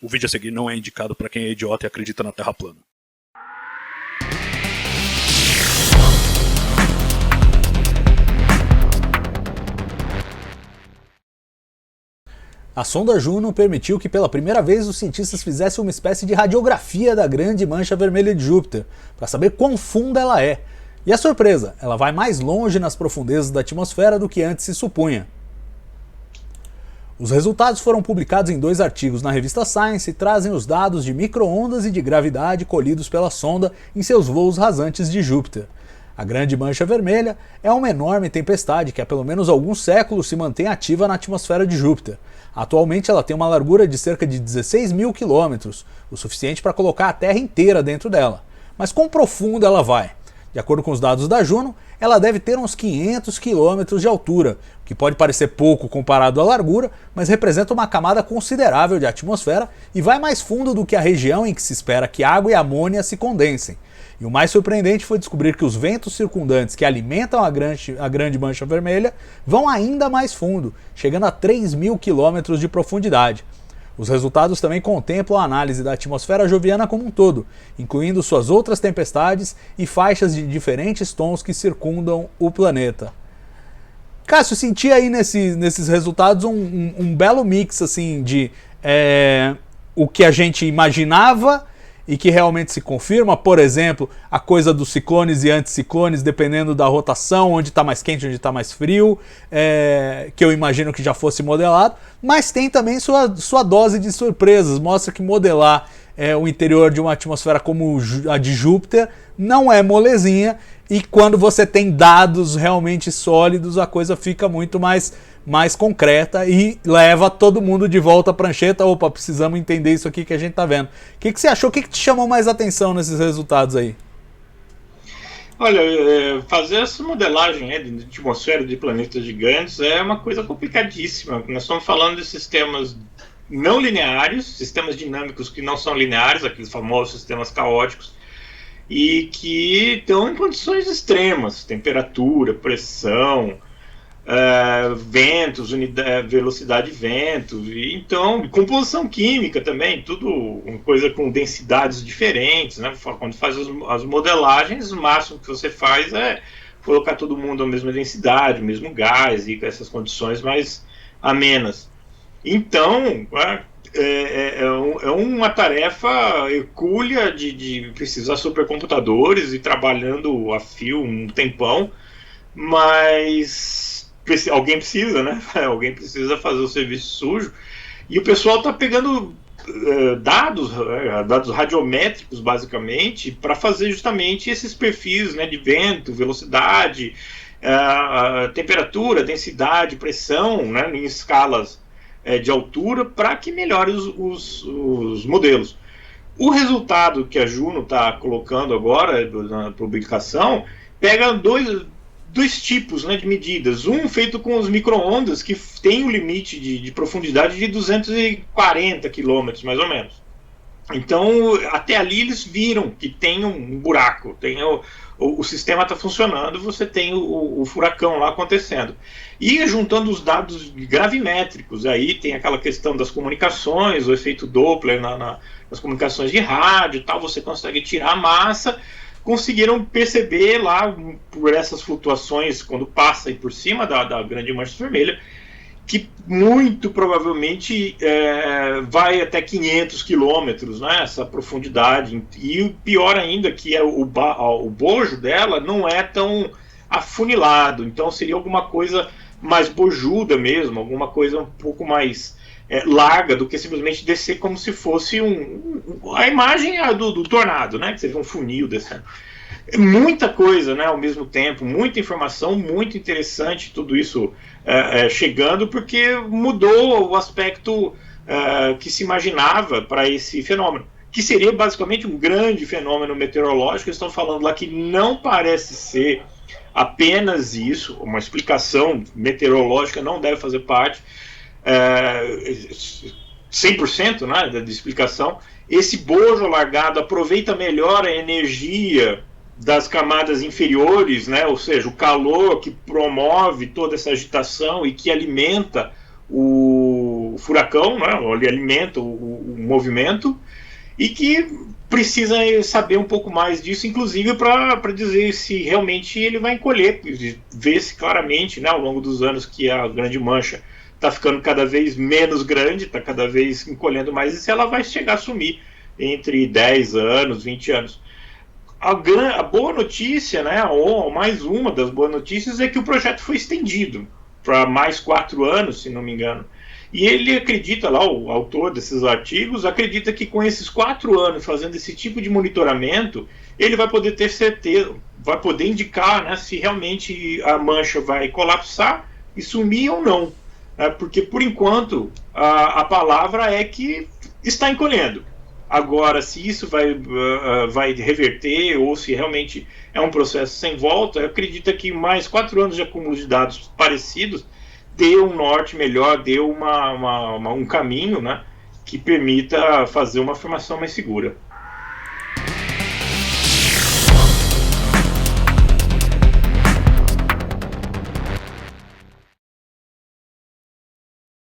O vídeo a seguir não é indicado para quem é idiota e acredita na Terra plana. A sonda Juno permitiu que pela primeira vez os cientistas fizessem uma espécie de radiografia da grande mancha vermelha de Júpiter, para saber quão funda ela é. E a surpresa, ela vai mais longe nas profundezas da atmosfera do que antes se supunha. Os resultados foram publicados em 2 artigos na revista Science e trazem os dados de micro-ondas e de gravidade colhidos pela sonda em seus voos rasantes de Júpiter. A Grande Mancha Vermelha é uma enorme tempestade que há pelo menos alguns séculos se mantém ativa na atmosfera de Júpiter. Atualmente ela tem uma largura de cerca de 16 mil quilômetros, o suficiente para colocar a Terra inteira dentro dela. Mas quão profundo ela vai? De acordo com os dados da Juno, ela deve ter uns 500 quilômetros de altura, o que pode parecer pouco comparado à largura, mas representa uma camada considerável de atmosfera e vai mais fundo do que a região em que se espera que água e amônia se condensem. E o mais surpreendente foi descobrir que os ventos circundantes que alimentam a grande mancha vermelha vão ainda mais fundo, chegando a 3 mil quilômetros de profundidade. Os resultados também contemplam a análise da atmosfera joviana como um todo, incluindo suas outras tempestades e faixas de diferentes tons que circundam o planeta. Cássio, senti aí nesses resultados um belo mix assim, de o que a gente imaginava e que realmente se confirma, por exemplo, a coisa dos ciclones e anticiclones, dependendo da rotação, onde está mais quente, onde está mais frio, que eu imagino que já fosse modelado, mas tem também sua dose de surpresas, mostra que modelar o interior de uma atmosfera como a de Júpiter não é molezinha, e quando você tem dados realmente sólidos, a coisa fica muito mais concreta e leva todo mundo de volta à prancheta. Opa, precisamos entender isso aqui que a gente tá vendo. O que você achou? O que te chamou mais atenção nesses resultados aí? Olha, fazer essa modelagem de atmosfera de planetas gigantes é uma coisa complicadíssima. Nós estamos falando de sistemas não lineares, sistemas dinâmicos que não são lineares, aqueles famosos sistemas caóticos, e que estão em condições extremas, temperatura, pressão, ventos, velocidade de vento, e então composição química também, tudo uma coisa com densidades diferentes, né? Quando faz as modelagens, o máximo que você faz é colocar todo mundo a mesma densidade, o mesmo gás e com essas condições mais amenas. Então, é uma tarefa hercúlea de precisar supercomputadores e trabalhando a fio um tempão, mas alguém precisa, né? Alguém precisa fazer o serviço sujo, e o pessoal está pegando dados radiométricos, basicamente, para fazer justamente esses perfis, né, de vento, velocidade, temperatura, densidade, pressão, né, em escalas de altura, para que melhore os modelos. O resultado que a Juno está colocando agora na publicação pega dois tipos, né, de medidas. Um feito com os micro-ondas, que tem um limite de profundidade de 240 quilômetros, mais ou menos. Então, até ali eles viram que tem um buraco, o sistema está funcionando, você tem o furacão lá acontecendo. E juntando os dados gravimétricos, aí tem aquela questão das comunicações, o efeito Doppler nas comunicações de rádio e tal, você consegue tirar a massa. Conseguiram perceber lá, por essas flutuações, quando passa aí por cima da grande mancha vermelha, que muito provavelmente vai até 500 quilômetros, né, essa profundidade. E o pior ainda, que o bojo dela não é tão afunilado, então seria alguma coisa mais bojuda mesmo, alguma coisa um pouco mais larga do que simplesmente descer como se fosse a imagem do tornado, né, que seria um funil descendo. Muita coisa, né, ao mesmo tempo, muita informação, muito interessante, tudo isso chegando, porque mudou o aspecto que se imaginava para esse fenômeno, que seria basicamente um grande fenômeno meteorológico. Eles estão falando lá que não parece ser apenas isso, uma explicação meteorológica não deve fazer parte 100%, né, de explicação. Esse bojo alargado aproveita melhor a energia das camadas inferiores, né, ou seja, o calor que promove toda essa agitação e que alimenta o furacão, né? Ele alimenta o movimento, e que precisa saber um pouco mais disso, inclusive para dizer se realmente ele vai encolher, ver-se claramente, né, ao longo dos anos que a Grande Mancha está ficando cada vez menos grande, está cada vez encolhendo mais, e se ela vai chegar a sumir entre 10 anos, 20 anos. A boa notícia, né, ou mais uma das boas notícias, é que o projeto foi estendido para mais 4 anos, se não me engano. E ele acredita, lá, o autor desses artigos, acredita que com esses 4 anos fazendo esse tipo de monitoramento, ele vai poder ter certeza, vai poder indicar, né, se realmente a mancha vai colapsar e sumir ou não. Porque, por enquanto, a palavra é que está encolhendo. Agora, se isso vai reverter ou se realmente é um processo sem volta, acredita que mais 4 anos de acúmulo de dados parecidos deu um norte melhor, deu um caminho, né, que permita fazer uma afirmação mais segura.